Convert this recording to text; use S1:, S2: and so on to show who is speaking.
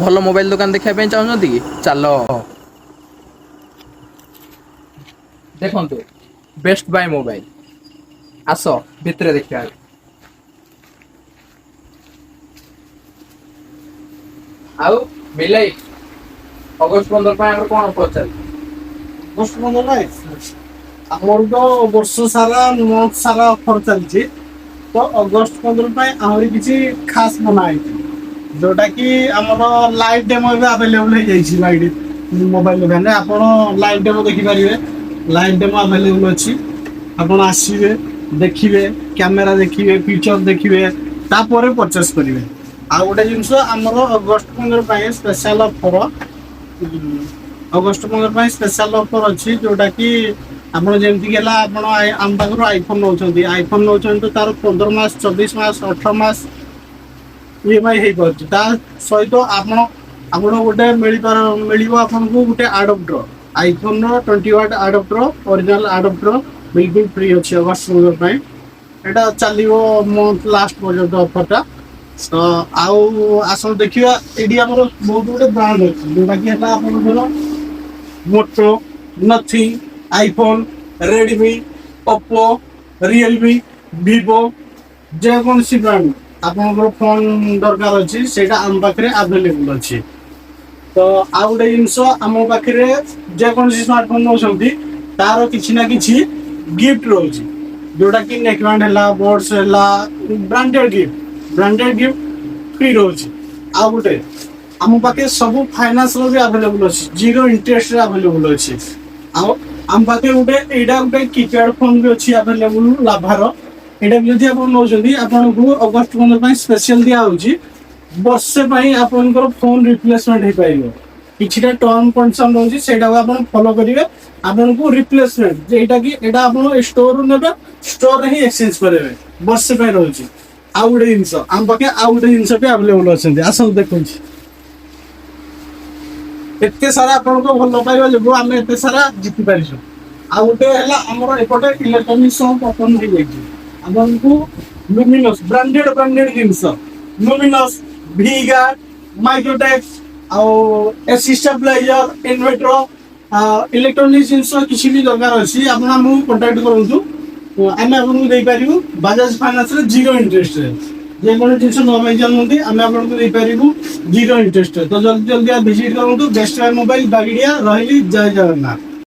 S1: ଭଲ ମୋବାଇଲ ଦୋକାନ ଦେଖିବା ପାଇଁ ଚାହୁଁଛନ୍ତି କି? ଚାଲ ଦେଖନ୍ତୁ ବେଷ୍ଟ ବାୟ ମୋବାଇଲ। ଆସ ଭିତରେ ଦେଖିବା। ଆଉ ବିଲେଇ ଅଗଷ୍ଟ 15 ପାଇଁ ଆମର କଣ ପଚାରିଲେ?
S2: ଅଗଷ୍ଟ 15 ପାଇଁ ଆମର ତ ବର୍ଷ ସାରା ମନ୍ଥ ସାରା ଅଫର ଚାଲିଛି। ତ ଅଗଷ୍ଟ 15 ପାଇଁ ଆହୁରି କିଛି ଖାସ ବନା ହେଇଛି, ଯୋଉଟା କି ଆମର ଲାଇଭ ଡେମୋ ଏବେ ଆଭେଲେବଲ ହେଇଯାଇଛି। ଲାଇଭ ମୋବାଇଲ ଦୋକାନରେ ଆପଣ ଲାଇଭ ଡେମୋ ଦେଖିପାରିବେ। ଲାଇଭ ଡେମୋ ଆଭେଲେବଲ ଅଛି। ଆପଣ ଆସିବେ, ଦେଖିବେ, କ୍ୟାମେରା ଦେଖିବେ, ଫିଚର ଦେଖିବେ, ତାପରେ ପରଚେସ କରିବେ। ଆଉ ଗୋଟେ ଜିନିଷ ଆମର ଅଗଷ୍ଟ 15 ପାଇଁ ସ୍ପେଶାଲ ଅଫର, ଅଗଷ୍ଟ 15 ପାଇଁ ସ୍ପେଶାଲ ଅଫର ଅଛି, ଯୋଉଟା କି ଆପଣ ଯେମିତିକି ହେଲା ଆପଣ ଆମ ପାଖରୁ ଆଇଫୋନ ନେଉଛନ୍ତି, ଆଇଫୋନ ନେଉଛନ୍ତି ତ ତାର 15 ମାସ, 24 ମାସ, 18 ମାସ EMI ହେଇପାରୁଛି। ତା ସହିତ ଆପଣ ଗୋଟେ ମିଳିବ ଆପଣଙ୍କୁ ଗୋଟେ ଆଡପ୍ଟର, ଆଇଫୋନ ର 20 ୱାଟ ଆଡପ୍ଟର, ଅରିଜିନାଲ ଆଡପ୍ଟର ବିଲକୁଲ ଫ୍ରି ଅଛି ଅଗଷ୍ଟ 15 ପାଇଁ। ଏଇଟା ଚାଲିବ ମନ୍ଥ ଲାଷ୍ଟ ପର୍ଯ୍ୟନ୍ତ ଅଫରଟା। ତ ଆଉ ଆସନ୍ତୁ ଦେଖିବା, ଏଇଠି ଆମର ବହୁତ ଗୁଡେ ବ୍ରାଣ୍ଡ ଅଛି, ଯୋଉଟା କି ହେଲା ଆପଣଙ୍କର Moto, Nothing, iPhone, Redmi, Oppo, Realme, Vivo, ଯେକୌଣସି ବ୍ରାଣ୍ଡ ଆପଣଙ୍କର ଫୋନ ଦରକାର ଅଛି ସେଇଟା ଆମ ପାଖରେ ଆଭେଲେବୁଲ ଅଛି। ତ ଆଉ ଗୋଟେ ଜିନିଷ, ଆମ ପାଖରେ ଯେକୌଣସି ସ୍ମାର୍ଟଫୋନ ନେଉଛନ୍ତି ତାର କିଛି ନା କିଛି ଗିଫ୍ଟ ରହୁଛି, ଯୋଉଟା କି ନେକ୍ ବ୍ୟାଣ୍ଡ ହେଲା, ବଡସ ହେଲା, ବ୍ରାଣ୍ଡେଡ ଗିଫ୍ଟ ଫ୍ରି ରହୁଛି। ଆଉ ଗୋଟେ ଆମ ପାଖରେ ସବୁ ଫାଇନାନ୍ସ ବି ଆଭେଲେବୁଲ ଅଛି, ଜିରୋ ଇଣ୍ଟରେଷ୍ଟ ରେ ଆଭେଲେବୁଲ ଅଛି। ଆଉ ଆମ ପାଖରେ ଏଇଟା ଗୋଟେ କିପ୍ୟାଡ ଫୋନ ବି ଅଛି ଆଭେଲେବୁଲ ଲାଭାର। ଏଇଟା ବି ଯଦି ଆପଣ ନେଉଛନ୍ତି ଆପଣଙ୍କୁ ଅଗଷ୍ଟ 15 ପାଇଁ ସ୍ପେସିଆଲ ଦିଆ ହଉଛି, ବର୍ଷେ ପାଇଁ ଆପଣଙ୍କର ଫୋନ ରିପ୍ଲେସମେଣ୍ଟ ହେଇପାରିବ। କିଛିଟା ଟର୍ମ କଣ୍ଡିସନ ରହୁଛି, ସେଇଟାକୁ ଆପଣ ଫଲୋ କରିବେ। ଆପଣଙ୍କୁ ରିପ୍ଲେସମେଣ୍ଟ ଏଇଟା କି ଏଇଟା ଆପଣ ଷ୍ଟୋରରୁ ନେବେ, ଷ୍ଟୋରରେ ହିଁ ଏକ୍ସଚେଞ୍ଜ କରିବେ, ବର୍ଷେ ପାଇଁ ରହୁଛି। ଆଉ ଗୋଟେ ଜିନିଷ, ଆମ ପାଖେ ଆଉ ଗୋଟେ ଜିନିଷ ବି ଆଭେଲେବୁଲ ଅଛନ୍ତି, ଆସନ୍ତୁ ଦେଖନ୍ତୁ। ଏତେ ସାରା ଆପଣଙ୍କ ଭଲ ପାଇବା ଯୋଗୁଁ ଆମେ ଏତେ ସାରା ଜିତି ପାରିଛୁ। ଆଉ ଗୋଟେ ହେଲା ଆମର ଏପଟେ ଇଲେକ୍ଟ୍ରୋନିକ୍ସ ଓପନ ହେଇଯାଇଛି ଆପଣଙ୍କୁ। ବ୍ରାଣ୍ଡେଡ ଜିନିଷ ଲୁମିନସ, ଭି-ଗାର୍ଡ, ମାଇକ୍ରୋଟେକ୍ସ, ଆଉ ଏସି ଷ୍ଟାବ୍ଲାଇଜର, ଇନଭର୍ଟର, ଇଲେକ୍ଟ୍ରୋନିକ୍ସ ଜିନିଷ କିଛି ବି ଦରକାର ଅଛି ଆପଣ ଆମକୁ କଣ୍ଟାକ୍ଟ କରନ୍ତୁ। ଆମେ ଆପଣଙ୍କୁ ଦେଇପାରିବୁ ବାଜାଜ ଫାଇନାନ୍ସରେ ଜିରୋ ଇଣ୍ଟରେଷ୍ଟରେ। ଯେକୌଣସି ଜିନିଷ ନ ପାଇ ଚାଲୁଛନ୍ତି ଆମେ ଆପଣଙ୍କୁ ଦେଇପାରିବୁ ଜିରୋ ଇଣ୍ଟରେଷ୍ଟରେ। ତ ଜଲ୍ଦି ଭିଜିଟ୍ କରନ୍ତୁ ବେଷ୍ଟ ବାୟ ମୋବାଇଲ ବାଗିରିଆ। ରହିଲି, ଜୟ ଜଗନ୍ନାଥ।